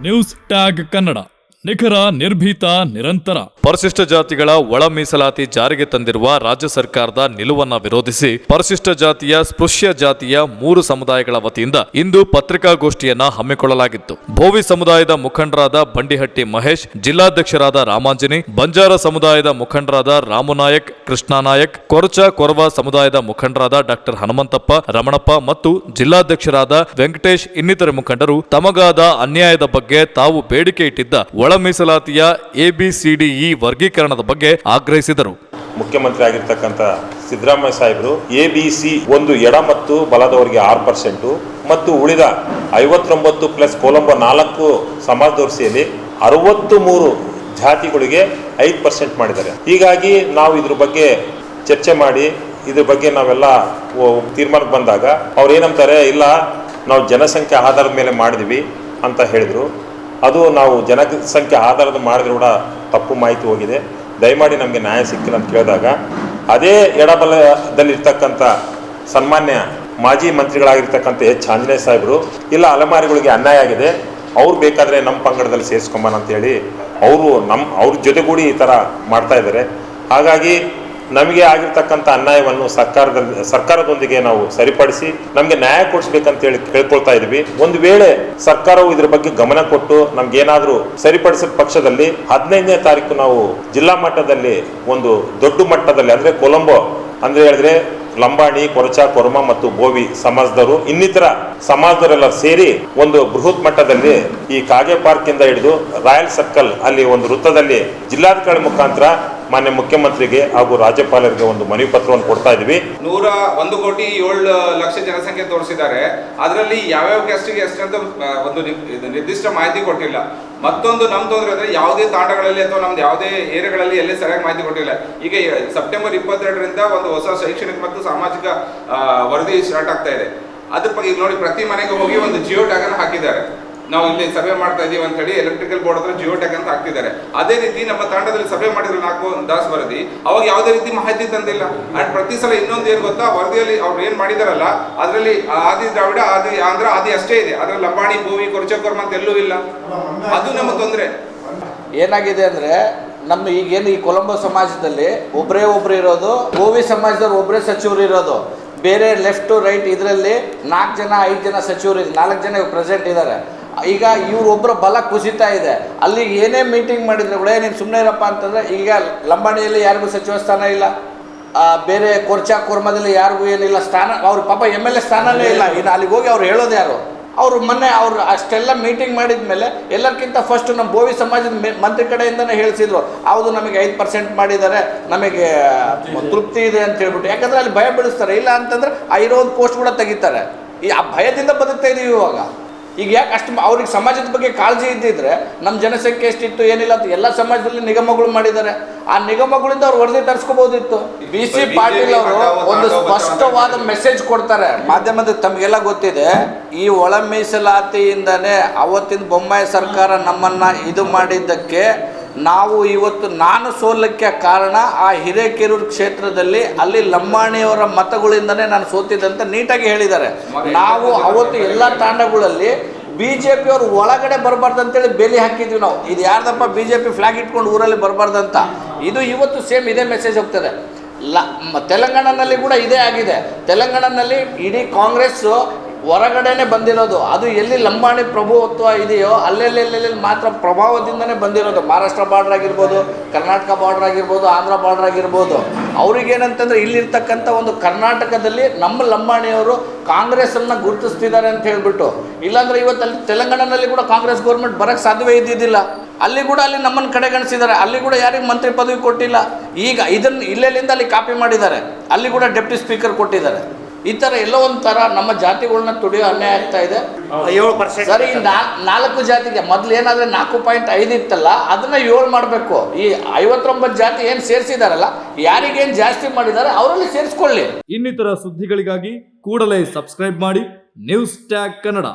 News tag Kannada, ನಿಖರ, ನಿರ್ಭೀತ, ನಿರಂತರ. ಪರಿಶಿಷ್ಟ ಜಾತಿಗಳ ಒಳ ಮೀಸಲಾತಿ ಜಾರಿಗೆ ತಂದಿರುವ ರಾಜ್ಯ ಸರ್ಕಾರದ ನಿಲುವನ್ನ ವಿರೋಧಿಸಿ ಪರಿಶಿಷ್ಟ ಜಾತಿಯ ಸ್ಪೃಶ್ಯ ಜಾತಿಯ 3 ಸಮುದಾಯಗಳ ವತಿಯಿಂದ ಇಂದು ಪತ್ರಿಕಾಗೋಷ್ಠಿಯನ್ನ ಹಮ್ಮಿಕೊಳ್ಳಲಾಗಿತ್ತು. ಭೋವಿ ಸಮುದಾಯದ ಮುಖಂಡರಾದ ಬಂಡಿಹಟ್ಟಿ ಮಹೇಶ್, ಜಿಲ್ಲಾಧ್ಯಕ್ಷರಾದ ರಾಮಾಂಜನಿ, ಬಂಜಾರ ಸಮುದಾಯದ ಮುಖಂಡರಾದ ರಾಮನಾಯಕ್, ಕೃಷ್ಣನಾಯಕ್, ಕೊರವ ಸಮುದಾಯದ ಮುಖಂಡರಾದ ಡಾಕ್ಟರ್ ಹನುಮಂತಪ್ಪ, ರಮಣಪ್ಪ ಮತ್ತು ಜಿಲ್ಲಾಧ್ಯಕ್ಷರಾದ ವೆಂಕಟೇಶ್ ಇನ್ನಿತರೆ ಮುಖಂಡರು ತಮಗಾದ ಅನ್ಯಾಯದ ಬಗ್ಗೆ ತಾವು ಬೇಡಿಕೆ ಇಟ್ಟಿದ್ದ ಒಳ ಮೀಸಲಾತಿಯ ABCDE ವರ್ಗೀಕರಣದ ಬಗ್ಗೆ ಆಗ್ರಹಿಸಿದರು. ಮುಖ್ಯಮಂತ್ರಿ ಆಗಿರ್ತಕ್ಕಂಥ ಸಿದ್ದರಾಮಯ್ಯ ಸಾಹೇಬರು ABC ಒಂದು ಎಡ ಮತ್ತು ಬಲದವರಿಗೆ 6% ಮತ್ತು ಉಳಿದ 59 ಪ್ಲಸ್ ಕೊಲಂಬೋ 4 ಸಮಾಜದವರು ಸೇರಿ 63 ಜಾತಿಗಳಿಗೆ 5% ಮಾಡಿದ್ದಾರೆ. ಹೀಗಾಗಿ ನಾವು ಇದ್ರ ಬಗ್ಗೆ ಚರ್ಚೆ ಮಾಡಿ ಇದ್ರ ಬಗ್ಗೆ ನಾವೆಲ್ಲ ತೀರ್ಮಾನಕ್ಕೆ ಬಂದಾಗ ಅವ್ರು ಏನಂತಾರೆ, ಇಲ್ಲ ನಾವು ಜನಸಂಖ್ಯೆ ಆಧಾರದ ಮೇಲೆ ಮಾಡಿದ್ವಿ ಅಂತ ಹೇಳಿದರು. ಅದು ನಾವು ಜನಸಂಖ್ಯೆ ಆಧಾರದ ಮಾಡಿದ್ರು ಕೂಡ ತಪ್ಪು ಮಾಹಿತಿ ಹೋಗಿದೆ, ದಯಮಾಡಿ ನಮಗೆ ನ್ಯಾಯ ಸಿಕ್ಕಿಲ್ಲ ಅಂತ ಕೇಳಿದಾಗ ಅದೇ ಎಡಬಲದಲ್ಲಿರ್ತಕ್ಕಂಥ ಸನ್ಮಾನ್ಯ ಮಾಜಿ ಮಂತ್ರಿಗಳಾಗಿರ್ತಕ್ಕಂಥ H. ಆಂಜನೇಯ ಸಾಹೇಬರು, ಇಲ್ಲ ಅಲೆಮಾರಿಗಳಿಗೆ ಅನ್ಯಾಯ ಆಗಿದೆ, ಅವ್ರು ಬೇಕಾದರೆ ನಮ್ಮ ಪಂಗಡದಲ್ಲಿ ಸೇರಿಸ್ಕೊಂಬನ ಅಂತೇಳಿ ಅವ್ರ ಜೊತೆಗೂಡಿ ಈ ಥರ ಮಾಡ್ತಾ ಇದ್ದಾರೆ. ಹಾಗಾಗಿ ನಮಗೆ ಆಗಿರ್ತಕ್ಕಂಥ ಅನ್ಯಾಯವನ್ನು ಸರ್ಕಾರದೊಂದಿಗೆ ನಾವು ಸರಿಪಡಿಸಿ ನಮಗೆ ನ್ಯಾಯ ಕೊಡಿಸ್ಬೇಕಂತೇಳಿ ಕೇಳ್ಕೊಳ್ತಾ ಇದ್ವಿ. ಒಂದು ವೇಳೆ ಸರ್ಕಾರವು ಇದ್ರ ಬಗ್ಗೆ ಗಮನ ಕೊಟ್ಟು ನಮ್ಗೇನಾದ್ರೂ ಸರಿಪಡಿಸಿದ ಪಕ್ಷದಲ್ಲಿ 15ನೇ ತಾರೀಕು ನಾವು ಜಿಲ್ಲಾ ಮಟ್ಟದಲ್ಲಿ ಒಂದು ದೊಡ್ಡ ಮಟ್ಟದಲ್ಲಿ ಅಂದ್ರೆ ಕೊಲಂಬೋ ಅಂದ್ರೆ ಹೇಳಿದ್ರೆ ಲಂಬಾಣಿ, ಕೊರಮ ಮತ್ತು ಬೋವಿ ಸಮಾಜದವರು ಇನ್ನಿತರ ಸಮಾಜದವರೆಲ್ಲ ಸೇರಿ ಒಂದು ಬೃಹತ್ ಮಟ್ಟದಲ್ಲಿ ಈ ಕಾಗೆ ಪಾರ್ಕ್ ಇಂದ ಹಿಡಿದು ರಾಯಲ್ ಸರ್ಕಲ್ ಅಲ್ಲಿ ಒಂದು ವೃತ್ತದಲ್ಲಿ ಜಿಲ್ಲಾಧಿಕಾರಿ ಮುಖಾಂತರ ಮಾನ್ಯ ಮುಖ್ಯಮಂತ್ರಿಗೆ ಹಾಗೂ ರಾಜ್ಯಪಾಲರಿಗೆ ಒಂದು ಮನವಿ ಪತ್ರವನ್ನು ಕೊಡ್ತಾ ಇದ್ವಿ. 101,7,00,000 ಜನಸಂಖ್ಯೆ ತೋರಿಸಿದ್ದಾರೆ. ಅದರಲ್ಲಿ ಯಾವ್ಯಾವ ಕ್ಯಾಸ್ಟಿಗೆ ಎಷ್ಟಂತ ಒಂದು ನಿರ್ದಿಷ್ಟ ಮಾಹಿತಿ ಕೊಟ್ಟಿಲ್ಲ. ಮತ್ತೊಂದು ನಮ್ ತೊಂದರೆ ಅಂದ್ರೆ ಯಾವುದೇ ತಾಂಡಗಳಲ್ಲಿ ಅಥವಾ ನಮ್ದು ಯಾವುದೇ ಏರಿಯಾಗಳಲ್ಲಿ ಎಲ್ಲಿ ಸರಿಯಾಗಿ ಮಾಹಿತಿ ಕೊಟ್ಟಿಲ್ಲ. ಈಗ ಸೆಪ್ಟೆಂಬರ್ 22ರಿಂದ ಒಂದು ಹೊಸ ಶೈಕ್ಷಣಿಕ ಮತ್ತು ಸಾಮಾಜಿಕ ವರದಿ ಸ್ಟಾರ್ಟ್ ಆಗ್ತಾ ಇದೆ. ಅದ್ರ ಬಗ್ಗೆ ಈಗ ನೋಡಿ, ಪ್ರತಿ ಮನೆಗೆ ಹೋಗಿ ಒಂದು ಜಿಯೋ ಟ್ಯಾಗ್ ಅನ್ನು ಹಾಕಿದ್ದಾರೆ. ನಾವು ಇಲ್ಲಿ ಸರ್ವೆ ಮಾಡ್ತಾ ಇದೀವಿ ಅಂತ ಹೇಳಿ ಎಲೆಕ್ಟ್ರಿಕಲ್ ಬೋರ್ಡ್ ಹತ್ರ ಜಿಯೋ ಟ್ಯಾಗ್ ಅಂತ ಹಾಕ್ತಿದ್ದಾರೆ. ಅದೇ ರೀತಿ ನಮ್ಮ ತಾಂಡದಲ್ಲಿ ಸರ್ವೆ ಮಾಡಿದ್ರು 4 ದಾಸ್ ವರದಿ, ಅವಾಗ ಯಾವುದೇ ರೀತಿ ಮಾಹಿತಿ ತಂದಿಲ್ಲ. ಅಂಡ್ ಪ್ರತಿ ಸಲ ಇನ್ನೊಂದು ಏನ್ ಗೊತ್ತಾ, ವರದಿಯಲ್ಲಿ ಅವ್ರು ಏನ್ ಮಾಡಿದಾರಲ್ಲ ಅದರಲ್ಲಿ ಆದಿ ದ್ರಾವಿಡ, ಆದಿ ಆಂಧ್ರ, ಆದಿ ಅಷ್ಟೇ ಇದೆ. ಅದ್ರಲ್ಲಿ ಲಂಬಾಣಿ, ಬೋವಿ, ಕೊರಮ ಅಂತ ಎಲ್ಲೂ ಇಲ್ಲ. ಅದು ನಮ್ಮ ತೊಂದರೆ. ಏನಾಗಿದೆ ಅಂದ್ರೆ ನಮ್ಮ ಈಗೇನು ಈ ಕೊಲಂಬೋ ಸಮಾಜದಲ್ಲಿ ಒಬ್ಬರು ಇರೋದು, ಬೋವಿ ಸಮಾಜದವ್ರು ಒಬ್ಬರೇ ಸಚಿವರು ಇರೋದು, ಬೇರೆ ಲೆಫ್ಟ್ ರೈಟ್ ಇದರಲ್ಲಿ 4 ಜನ 5 ಜನ ಸಚಿವರು 4 ಜನ ಪ್ರೆಸೆಂಟ್ ಇದ್ದಾರೆ. ಈಗ ಇವ್ರೊಬ್ಬರ ಬಲ ಕುಸಿತಾ ಇದೆ. ಅಲ್ಲಿ ಏನೇ ಮೀಟಿಂಗ್ ಮಾಡಿದ್ರೆ ಕೂಡ ನೀನು ಸುಮ್ಮನೆ ಇರಪ್ಪ ಅಂತಂದರೆ, ಈಗ ಲಂಬಾಣಿಯಲ್ಲಿ ಯಾರಿಗೂ ಸಚಿವ ಸ್ಥಾನ ಇಲ್ಲ, ಬೇರೆ ಕೊರಮದಲ್ಲಿ ಯಾರಿಗೂ ಏನಿಲ್ಲ ಸ್ಥಾನ, ಅವ್ರ ಪಾಪ MLA ಸ್ಥಾನನೇ ಇಲ್ಲ. ಇನ್ನು ಅಲ್ಲಿಗೆ ಹೋಗಿ ಅವ್ರು ಹೇಳೋದು ಯಾರು? ಅವರು ಮೊನ್ನೆ ಅವ್ರು ಅಷ್ಟೆಲ್ಲ ಮೀಟಿಂಗ್ ಮಾಡಿದ ಮೇಲೆ ಎಲ್ಲರಿಗಿಂತ ಫಸ್ಟ್ ನಮ್ಮ ಬೋವಿ ಸಮಾಜದ ಮಂತ್ರಿ ಕಡೆಯಿಂದನೇ ಹೇಳಿಸಿದ್ರು, ಹೌದು ನಮಗೆ 5% ಮಾಡಿದ್ದಾರೆ, ನಮಗೆ ತೃಪ್ತಿ ಇದೆ ಅಂತ ಹೇಳ್ಬಿಟ್ಟು. ಯಾಕಂದರೆ ಅಲ್ಲಿ ಭಯ ಬೀಳಿಸ್ತಾರೆ. ಇಲ್ಲ ಅಂತಂದ್ರೆ ಆ ಇರೋ ಒಂದು ಪೋಸ್ಟ್ ಕೂಡ ತೆಗಿತಾರೆ. ಆ ಭಯದಿಂದ ಬದುಕ್ತಾ ಇದೀವಿ ಇವಾಗ. ಈಗ ಯಾಕೆ ಅಷ್ಟು ಅವ್ರಿಗೆ ಸಮಾಜದ ಬಗ್ಗೆ ಕಾಳಜಿ ಇದ್ದಿದ್ರೆ ನಮ್ಮ ಜನಸಂಖ್ಯೆ ಎಷ್ಟಿತ್ತು ಏನಿಲ್ಲ ಅಂತ ಎಲ್ಲ ಸಮಾಜದಲ್ಲಿ ನಿಗಮಗಳು ಮಾಡಿದ್ದಾರೆ. ಆ ನಿಗಮಗಳಿಂದ ಅವ್ರು ವರದಿ ತರಿಸ್ಕೋಬಹುದಿತ್ತು. BC ಪಾಟೀಲ್ ಅವರು ಒಂದು ಸ್ಪಷ್ಟವಾದ ಮೆಸೇಜ್ ಕೊಡ್ತಾರೆ ಮಾಧ್ಯಮದ, ತಮಗೆಲ್ಲ ಗೊತ್ತಿದೆ, ಈ ಒಳ ಮೀಸಲಾತಿಯಿಂದನೇ ಅವತ್ತಿನ ಬೊಮ್ಮಾಯಿ ಸರ್ಕಾರ ನಮ್ಮನ್ನ ಇದು ಮಾಡಿದ್ದಕ್ಕೆ ನಾವು ಇವತ್ತು ನಾನು ಸೋಲಕ್ಕೆ ಕಾರಣ ಆ ಹಿರೇಕೆರೂರು ಕ್ಷೇತ್ರದಲ್ಲಿ ಅಲ್ಲಿ ಲಂಬಾಣಿಯವರ ಮತಗಳಿಂದನೇ ನಾನು ಸೋತಿದ್ದಂತ ನೀಟಾಗಿ ಹೇಳಿದ್ದಾರೆ. ನಾವು ಅವತ್ತು ಎಲ್ಲ ತಾಂಡಗಳಲ್ಲಿ BJP ಅವರು ಒಳಗಡೆ ಬರಬಾರ್ದು ಅಂತೇಳಿ ಬೇಲಿ ಹಾಕಿದ್ವಿ ನಾವು. ಇದು ಯಾರ್ದಪ್ಪ BJP ಫ್ಲಾಗ್ ಇಟ್ಕೊಂಡು ಊರಲ್ಲಿ ಬರಬಾರ್ದಂತ. ಇದು ಇವತ್ತು ಸೇಮ್ ಇದೇ ಮೆಸೇಜ್ ಹೋಗ್ತದೆ. ತೆಲಂಗಾಣದಲ್ಲಿ ಕೂಡ ಇದೇ ಆಗಿದೆ. ತೆಲಂಗಾಣದಲ್ಲಿ ಇಡೀ ಕಾಂಗ್ರೆಸ್ ಹೊರಗಡೆನೆ ಬಂದಿರೋದು. ಅದು ಎಲ್ಲಿ ಲಂಬಾಣಿ ಪ್ರಭುತ್ವ ಇದೆಯೋ ಅಲ್ಲೆಲ್ಲೆಲ್ಲಿ ಮಾತ್ರ ಪ್ರಭಾವದಿಂದನೇ ಬಂದಿರೋದು. ಮಹಾರಾಷ್ಟ್ರ ಬಾರ್ಡರ್ ಆಗಿರ್ಬೋದು, ಕರ್ನಾಟಕ ಬಾರ್ಡರ್ ಆಗಿರ್ಬೋದು, ಆಂಧ್ರ ಬಾರ್ಡರ್ ಆಗಿರ್ಬೋದು. ಅವ್ರಿಗೇನಂತಂದರೆ ಇಲ್ಲಿರ್ತಕ್ಕಂಥ ಒಂದು ಕರ್ನಾಟಕದಲ್ಲಿ ನಮ್ಮ ಲಂಬಾಣಿಯವರು ಕಾಂಗ್ರೆಸ್ಸನ್ನು ಗುರುತಿಸ್ತಿದ್ದಾರೆ ಅಂತ ಹೇಳ್ಬಿಟ್ಟು. ಇಲ್ಲಾಂದರೆ ಇವತ್ತು ಅಲ್ಲಿ ತೆಲಂಗಾಣದಲ್ಲಿ ಕೂಡ ಕಾಂಗ್ರೆಸ್ ಗೌರ್ಮೆಂಟ್ ಬರೋಕ್ಕೆ ಸಾಧ್ಯವೇ ಇದ್ದಿದ್ದಿಲ್ಲ. ಅಲ್ಲಿ ಕೂಡ ಅಲ್ಲಿ ನಮ್ಮನ್ನು ಕಡೆಗಣಿಸಿದ್ದಾರೆ. ಅಲ್ಲಿ ಕೂಡ ಯಾರಿಗೆ ಮಂತ್ರಿ ಪದವಿ ಕೊಟ್ಟಿಲ್ಲ. ಈಗ ಇದನ್ನು ಇಲ್ಲೆಲ್ಲಿಂದ ಅಲ್ಲಿ ಕಾಪಿ ಮಾಡಿದ್ದಾರೆ. ಅಲ್ಲಿ ಕೂಡ ಡೆಪ್ಟಿ ಸ್ಪೀಕರ್ ಕೊಟ್ಟಿದ್ದಾರೆ. ಈ ಥರ ಎಲ್ಲೋ ಒಂಥರ ನಮ್ಮ ಜಾತಿಗಳನ್ನ ತುಡಿಯೋ ಅನ್ಯಾಯ ಆಗ್ತಾ ಇದೆ. 7% ಸರಿ, 4 ಜಾತಿಗೆ ಮೊದಲು ಏನಾದರೆ 4.5 ಇತ್ತಲ್ಲ, ಅದನ್ನ 7 ಮಾಡಬೇಕು. ಈ 59 ಜಾತಿ ಏನು ಸೇರಿಸಿದಾರಲ್ಲ, ಯಾರಿಗೇನು ಜಾಸ್ತಿ ಮಾಡಿದ್ದಾರೆ ಅವರಲ್ಲಿ ಸೇರಿಸ್ಕೊಳ್ಳಿ. ಇನ್ನಿತರ ಸುದ್ದಿಗಳಿಗಾಗಿ ಕೂಡಲೇ ಸಬ್ಸ್ಕ್ರೈಬ್ ಮಾಡಿ ನ್ಯೂಸ್ ಟ್ಯಾಗ್ ಕನ್ನಡ.